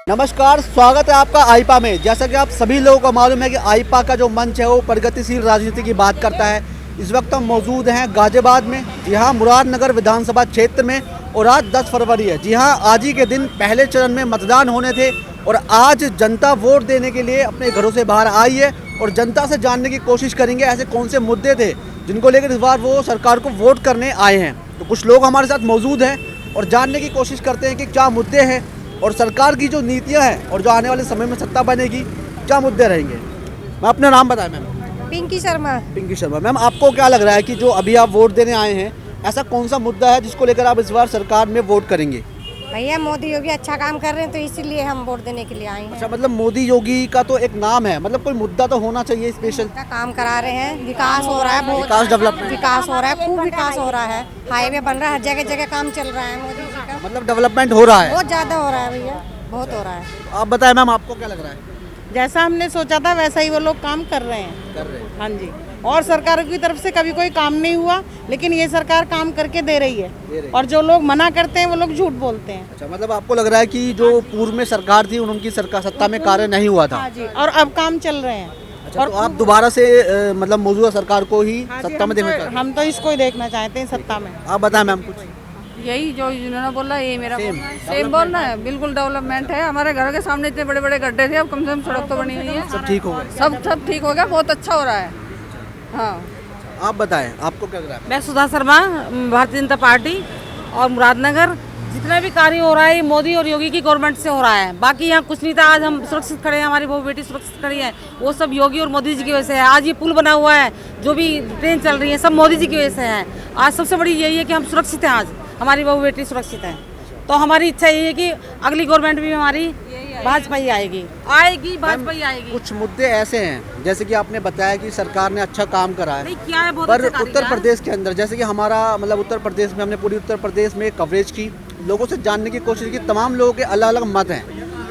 नमस्कार, स्वागत है आपका आईपा में। जैसा कि आप सभी लोगों को मालूम है कि आईपा का जो मंच है वो प्रगतिशील राजनीति की बात करता है। इस वक्त हम मौजूद हैं गाजियाबाद में, जी हाँ, मुरादनगर विधानसभा क्षेत्र में, और आज 10 फरवरी है। जी हाँ, आज ही के दिन पहले चरण में मतदान होने थे और आज जनता वोट देने के लिए अपने घरों से बाहर आई है और जनता से जानने की कोशिश करेंगे ऐसे कौन से मुद्दे थे जिनको लेकर इस बार वो सरकार को वोट करने आए हैं। तो कुछ लोग हमारे साथ मौजूद हैं और जानने की कोशिश करते हैं कि क्या मुद्दे हैं और सरकार की जो नीतियां हैं और जो आने वाले समय में सत्ता बनेगी क्या मुद्दे रहेंगे। मैं अपना नाम बताएं मैम। पिंकी शर्मा। पिंकी शर्मा। मैम, आपको क्या लग रहा है कि जो अभी आप वोट देने आए हैं ऐसा कौन सा मुद्दा है जिसको लेकर आप इस बार सरकार में वोट करेंगे? भैया मोदी योगी अच्छा काम कर रहे हैं तो इसीलिए हम वोट देने के लिए आए हैं। अच्छा, मतलब मोदी योगी का तो एक नाम है, मतलब कोई मुद्दा तो होना चाहिए स्पेशल। का काम करा रहे हैं, विकास हो रहा है, बहुत विकास, डेवलपमेंट विकास हो रहा है, खूब विकास हो रहा है, हाईवे बन रहा है, हर जगह जगह काम चल रहा है मोदी जी का, मतलब डेवलपमेंट हो रहा है, बहुत ज्यादा हो रहा है भैया, बहुत हो रहा है। आप बताएं मैम, आपको क्या लग रहा है? जैसा हमने सोचा था वैसा ही वो लोग काम कर रहे हैं। हाँ जी, और सरकार की तरफ से कभी कोई काम नहीं हुआ, लेकिन ये सरकार काम करके दे रही है। और जो लोग मना करते हैं वो लोग झूठ बोलते हैं। अच्छा, मतलब आपको लग रहा है कि जो पूर्व में सरकार थी उनकी सरकार सत्ता में कार्य नहीं हुआ था। हाँ जी, और अब काम चल रहे हैं। अच्छा, और तो आप दोबारा से मतलब मौजूदा सरकार को ही सत्ता में देखना चाहते हैं? हम तो इसको ही देखना चाहते हैं सत्ता में। आप बताएं मैम कुछ। यही जो जिन्होंने बोला यही मेरा सेम सेम बोलना है। बिल्कुल डेवलपमेंट है। हमारे घर के सामने इतने बड़े बड़े गड्ढे थे, अब कम से कम सड़क तो बनी हुई है। सब ठीक हो गए? सब ठीक हो गया, बहुत अच्छा हो रहा है। हाँ, आप बताएं, आपको क्या लग रहा है? मैं सुधा शर्मा, भारतीय जनता पार्टी और मुरादनगर। जितना भी कार्य हो रहा है ये मोदी और योगी की गवर्नमेंट से हो रहा है। बाकी यहाँ कुछ नहीं था। आज हम सुरक्षित खड़े हैं, हमारी बहू बेटी सुरक्षित खड़ी है, वो सब योगी और मोदी जी की वजह से है। आज ये पुल बना हुआ है, जो भी ट्रेन चल रही है, सब मोदी जी की वजह से है। आज सबसे बड़ी यही है कि हम सुरक्षित हैं, आज हमारी बहू बेटी सुरक्षित है। तो हमारी इच्छा यही है कि अगली गवर्नमेंट भी हमारी भाजपा ही आएगी, भाजपा ही आएगी। कुछ मुद्दे ऐसे हैं जैसे कि आपने बताया कि सरकार ने अच्छा काम करा है, क्या है बहुत पर अच्छा उत्तर प्रदेश के अंदर, जैसे कि हमारा मतलब उत्तर प्रदेश में, हमने पूरी उत्तर प्रदेश में कवरेज की, लोगों से जानने की कोशिश की। तमाम लोगों के अलग अलग मत हैं।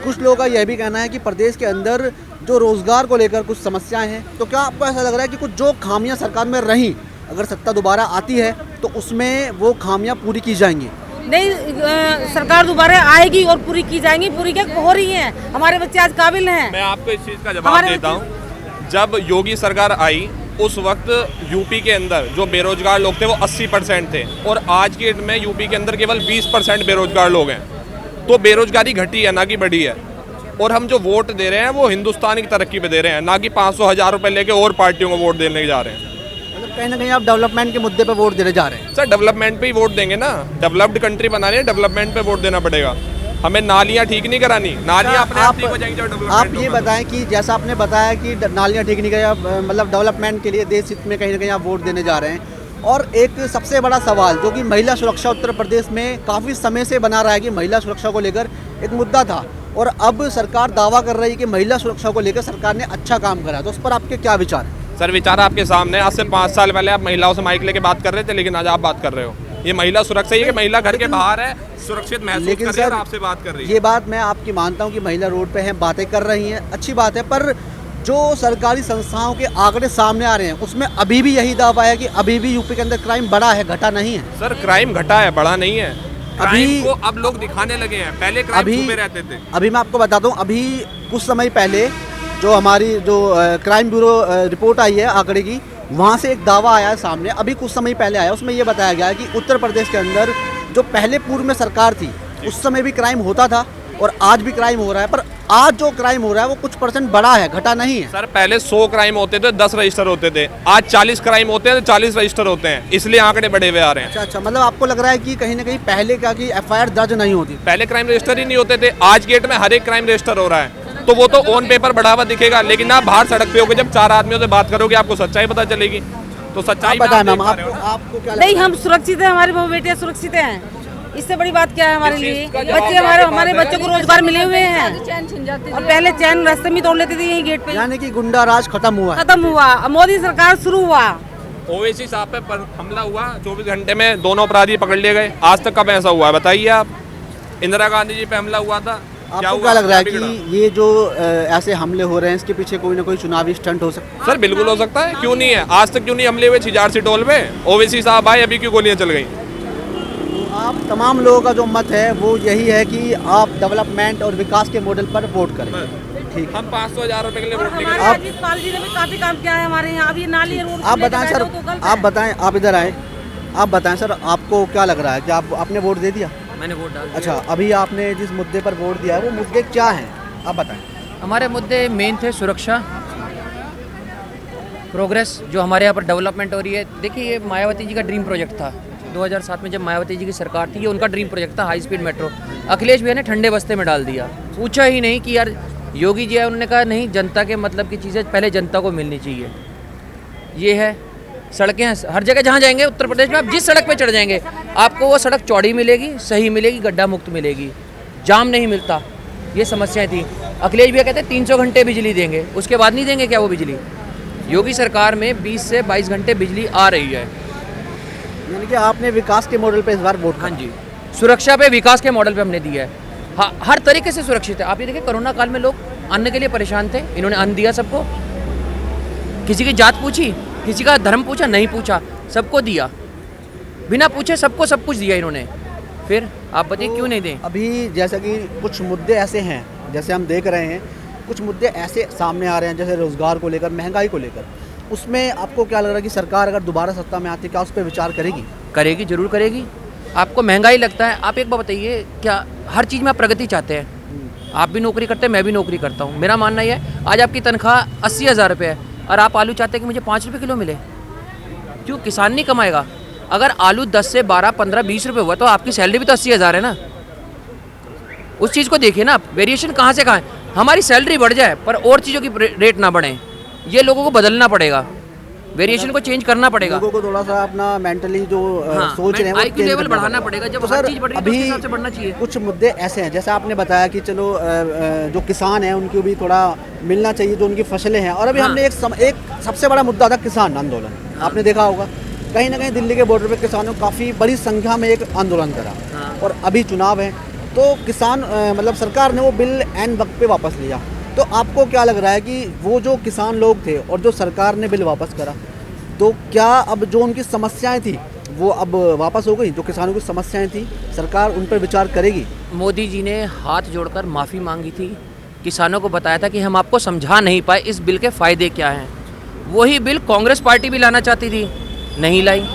कुछ लोगों का यह भी कहना है कि प्रदेश के अंदर जो रोजगार को लेकर कुछ समस्याएं हैं। तो क्या आपको ऐसा लग रहा है कि कुछ जो खामियां सरकार में रहीं, अगर सत्ता दोबारा आती है तो उसमें वो खामियां पूरी की जाएंगी? नहीं, सरकार दोबारा आएगी और पूरी की जाएंगी। पूरी क्या हो रही है, हमारे बच्चे आज काबिल हैं। मैं आपको इस चीज़ का जवाब देता हूँ। जब योगी सरकार आई उस वक्त यूपी के अंदर जो बेरोजगार लोग थे वो 80% थे, और आज के डेट में यूपी के अंदर केवल 20% बेरोजगार लोग हैं। तो बेरोजगारी घटी है, ना कि बढ़ी है। और हम जो वोट दे रहे हैं वो हिंदुस्तान की तरक्की पे दे रहे हैं, ना कि 500-1000 रुपये लेके और पार्टियों को वोट देने जा रहे हैं। कहीं ना कहीं आप डेवलपमेंट के मुद्दे पे वोट देने जा रहे हैं? सर, डेवलपमेंट पे ही वोट देंगे ना। डेवलप्ड कंट्री बनानी है, डेवलपमेंट पे वोट देना पड़ेगा। हमें नालियाँ ठीक नहीं करानी, नालियाँ अपने आप ठीक हो जाएंगी जब डेवलपमेंट आप ये होगा। बताएं कि जैसा आपने बताया कि नालियाँ ठीक नहीं कराया, मतलब डेवलपमेंट के लिए देश हित में कहीं ना कहीं आप वोट देने जा रहे हैं। और एक सबसे बड़ा सवाल जो कि महिला सुरक्षा उत्तर प्रदेश में काफ़ी समय से बना रहा है कि महिला सुरक्षा को लेकर एक मुद्दा था, और अब सरकार दावा कर रही है कि महिला सुरक्षा को लेकर सरकार ने अच्छा काम करा। तो उस पर आपके क्या विचार हैं? सर, विचार आपके सामने। आज से 5 साल पहले आप महिलाओं से माइक लेके बात कर रहे थे, लेकिन आज आप बात कर रहे हो। ये महिला सुरक्षा ही है कि महिला घर के बाहर है, सुरक्षित महसूस कर रही है और आपसे बात कर रही है। ये बात मैं आपकी मानता हूँ कि महिला रोड पे हैं, बातें कर रही हैं, अच्छी बात है, पर जो सरकारी संस्थाओं के आंकड़े सामने आ रहे हैं उसमें अभी भी यही दावा है कि अभी भी यूपी के अंदर क्राइम बढ़ा है, घटा नहीं है। सर, क्राइम घटा है, बढ़ा नहीं है। अभी को अब लोग दिखाने लगे हैं, पहले क्राइम छुपे रहते थे। अभी मैं आपको बताता हूँ, अभी कुछ समय पहले जो हमारी क्राइम ब्यूरो रिपोर्ट आई है आंकड़े की, वहाँ से एक दावा आया है सामने, अभी कुछ समय पहले आया। उसमें ये बताया गया है कि उत्तर प्रदेश के अंदर जो पहले पूर्व में सरकार थी उस समय भी क्राइम होता था और आज भी क्राइम हो रहा है, पर आज जो क्राइम हो रहा है वो कुछ % बढ़ा है, घटा नहीं है। सर, पहले 100 क्राइम होते थे, 10 रजिस्टर होते थे। आज 40 क्राइम होते हैं तो 40 रजिस्टर होते हैं, इसलिए आंकड़े बढ़े हुए आ रहे हैं। अच्छा, मतलब आपको लग रहा है कि कहीं ना कहीं पहले क्या कि FIR दर्ज नहीं होती, पहले क्राइम रजिस्टर ही नहीं होते थे। आज गेट में हर एक क्राइम रजिस्टर हो रहा है, तो वो तो ऑन पेपर बढ़ावा दिखेगा, लेकिन आप बाहर सड़क पे होकर जब 4 आदमियों से बात करोगे आपको सच्चाई पता चलेगी। तो सच्चाई बताएं मैम, आपको क्या नहीं, हम सुरक्षित हैं, हमारी बहू बेटियां सुरक्षित हैं। इससे बड़ी बात क्या है हमारे लिए? बच्चे हमारे बच्चों को रोजगार मिले हुए हैं, और पहले चैन रास्ते में तोड़ लेते थे यही गेट पे। यानी कि गुंडा राज खत्म हुआ, मोदी सरकार शुरू हुआ। ओवैसी साहब पे हमला हुआ, 24 घंटे में दोनों अपराधी पकड़ लिए गए। आज तक कब ऐसा हुआ है बताइए आप? इंदिरा गांधी जी पे हमला हुआ था, आपको क्या लग रहा है कि ये जो ऐसे हमले हो रहे हैं इसके पीछे कोई ना कोई चुनावी स्टंट हो सकता है? सर, बिल्कुल हो सकता है, क्यों नहीं है। आज तक क्यों नहीं हमले हुए छिजार सी टोल में? ओवैसी साहब आए, अभी क्यों गोलियां चल गई? आप तमाम लोगों का जो मत है वो यही है कि आप डेवलपमेंट और विकास के मॉडल पर वोट करें। ठीक, हम 500,000 रुपए के लिए वोट नहीं हमारे करेंगे। अजीत पाल जी ने भी काफी काम किया है हमारे यहाँ। अब ये नाली रोड आप बताएं सर, आप बताएं, आप इधर आए, आप बताएं सर, आपको क्या लग रहा है कि आपने वोट दे दिया? मैंने वोट डाल दिया। अच्छा, अभी आपने जिस मुद्दे पर वोट दिया है वो मुद्दे क्या हैं, आप बताएं। हमारे मुद्दे मेन थे सुरक्षा, प्रोग्रेस, जो हमारे यहाँ पर डेवलपमेंट हो रही है। देखिए, ये मायावती जी का ड्रीम प्रोजेक्ट था 2007 में, जब मायावती जी की सरकार थी, ये उनका ड्रीम प्रोजेक्ट था, हाई स्पीड मेट्रो। अखिलेश भैया ने ठंडे बस्ते में डाल दिया, पूछा ही नहीं कि यार योगी जी है, उन्होंने कहा नहीं, जनता के मतलब की चीज़ें पहले जनता को मिलनी चाहिए। ये है, सड़कें हर जगह जहाँ जाएंगे उत्तर प्रदेश में, आप जिस सड़क पे चढ़ जाएंगे आपको वो सड़क चौड़ी मिलेगी, सही मिलेगी, गड्ढा मुक्त मिलेगी, जाम नहीं मिलता। ये समस्याएं थी। अखिलेश भैया कहते हैं 300 घंटे बिजली देंगे, उसके बाद नहीं देंगे क्या वो बिजली? योगी सरकार में 20 से 22 घंटे बिजली आ रही है। यानी कि आपने विकास के मॉडल पे इस बार वोट? हाँ जी, सुरक्षा पे, विकास के मॉडल पे हमने दिया है। हाँ, हर तरीके से सुरक्षित है। आप ये देखिए, कोरोना काल में लोग अन्न के लिए परेशान थे, इन्होंने अन्न दिया सबको। किसी की जात पूछी, किसी का धर्म पूछा, नहीं पूछा, सबको दिया, बिना पूछे सबको सब कुछ दिया इन्होंने। फिर आप बताइए क्यों नहीं दें? अभी जैसा कि कुछ मुद्दे ऐसे हैं, जैसे हम देख रहे हैं, कुछ मुद्दे ऐसे सामने आ रहे हैं, जैसे रोजगार को लेकर, महंगाई को लेकर, उसमें आपको क्या लग रहा है कि सरकार अगर दोबारा सत्ता में आती है क्या उस पर विचार करेगी? करेगी, जरूर करेगी। आपको महंगाई लगता है, आप एक बार बताइए, क्या हर चीज़ में आप प्रगति चाहते हैं? आप भी नौकरी करते हैं, मैं भी नौकरी करता हूँ, मेरा मानना यह है, आज आपकी तनख्वाह 80,000 रुपये है और आप आलू चाहते हैं कि मुझे 5 रुपये किलो मिले, क्यों? किसान नहीं कमाएगा। अगर आलू 10 से 12, 15, 20 रुपये हुआ तो आपकी सैलरी भी तो 80,000 है ना। उस चीज़ को देखिए ना आप, वेरिएशन कहाँ से कहाँ है। हमारी सैलरी बढ़ जाए पर और चीज़ों की रेट ना बढ़े, ये लोगों को बदलना पड़ेगा, वेरिएशन को चेंज करना पड़ेगा। लोगों को थोड़ा सा अपना मेंटली जो हाँ, सोच रहे हैं वो IQ change लेवल करना बढ़ाना पड़ेगा। जब तो हर सर चीज़ बढ़ रही है तो उस अभी हिसाब से बढ़ना चाहिए। कुछ मुद्दे ऐसे हैं, जैसे आपने बताया कि चलो जो किसान हैं उनको भी थोड़ा मिलना चाहिए जो उनकी फसलें हैं, और अभी हाँ। हमने एक सबसे बड़ा मुद्दा था किसान आंदोलन। आपने देखा होगा कहीं ना कहीं दिल्ली के बॉर्डर पे किसानों काफ़ी बड़ी संख्या में एक आंदोलन करा, और अभी चुनाव है तो किसान मतलब सरकार ने वो बिल एन वक्त पे वापस लिया। तो आपको क्या लग रहा है कि वो जो किसान लोग थे और जो सरकार ने बिल वापस करा, तो क्या अब जो उनकी समस्याएं थी वो अब वापस हो गई? जो किसानों की समस्याएं थी सरकार उन पर विचार करेगी? मोदी जी ने हाथ जोड़कर माफ़ी मांगी थी, किसानों को बताया था कि हम आपको समझा नहीं पाए इस बिल के फ़ायदे क्या हैं। वही बिल कांग्रेस पार्टी भी लाना चाहती थी, नहीं लाई।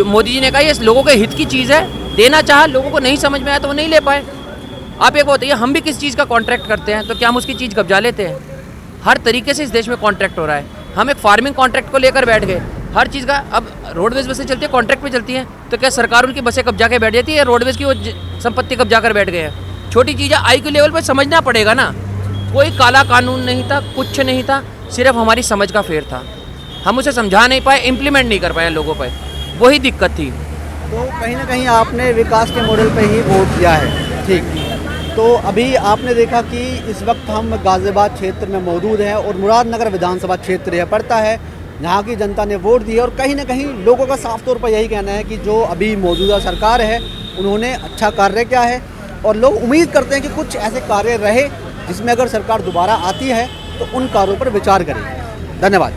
मोदी जी ने कहा ये लोगों के हित की चीज़ है, देना चाहा, लोगों को नहीं समझ में आया तो वो नहीं ले पाए। आप एक बताइए, हम भी किस चीज़ का कॉन्ट्रैक्ट करते हैं तो क्या हम उसकी चीज़ कब्जा लेते हैं? हर तरीके से इस देश में कॉन्ट्रैक्ट हो रहा है। हम एक फार्मिंग कॉन्ट्रैक्ट को लेकर बैठ गए, हर चीज़ का। अब रोडवेज बसें चलती है, कॉन्ट्रैक्ट पे चलती हैं, तो क्या सरकार उनकी बसें कब्जा के बैठ जाती है? रोडवेज की वो संपत्ति कब्जा कर बैठ गए हैं। छोटी चीज़ है, IQ लेवल पर समझना पड़ेगा ना। कोई काला कानून नहीं था, कुछ नहीं था, सिर्फ हमारी समझ का फेर था। हम उसे समझा नहीं पाए, इम्प्लीमेंट नहीं कर पाए लोगों पर, वही दिक्कत थी। तो कहीं ना कहीं आपने विकास के मॉडल पे ही वोट दिया है, ठीक। तो अभी आपने देखा कि इस वक्त हम गाज़ियाबाद क्षेत्र में मौजूद हैं और मुरादनगर विधानसभा क्षेत्र यह पड़ता है। यहाँ की जनता ने वोट दिया और कहीं ना कहीं लोगों का साफ तौर पर यही कहना है कि जो अभी मौजूदा सरकार है उन्होंने अच्छा कार्य किया है, और लोग उम्मीद करते हैं कि कुछ ऐसे कार्य रहे जिसमें अगर सरकार दोबारा आती है तो उन कार्यों पर विचार करेगी। धन्यवाद।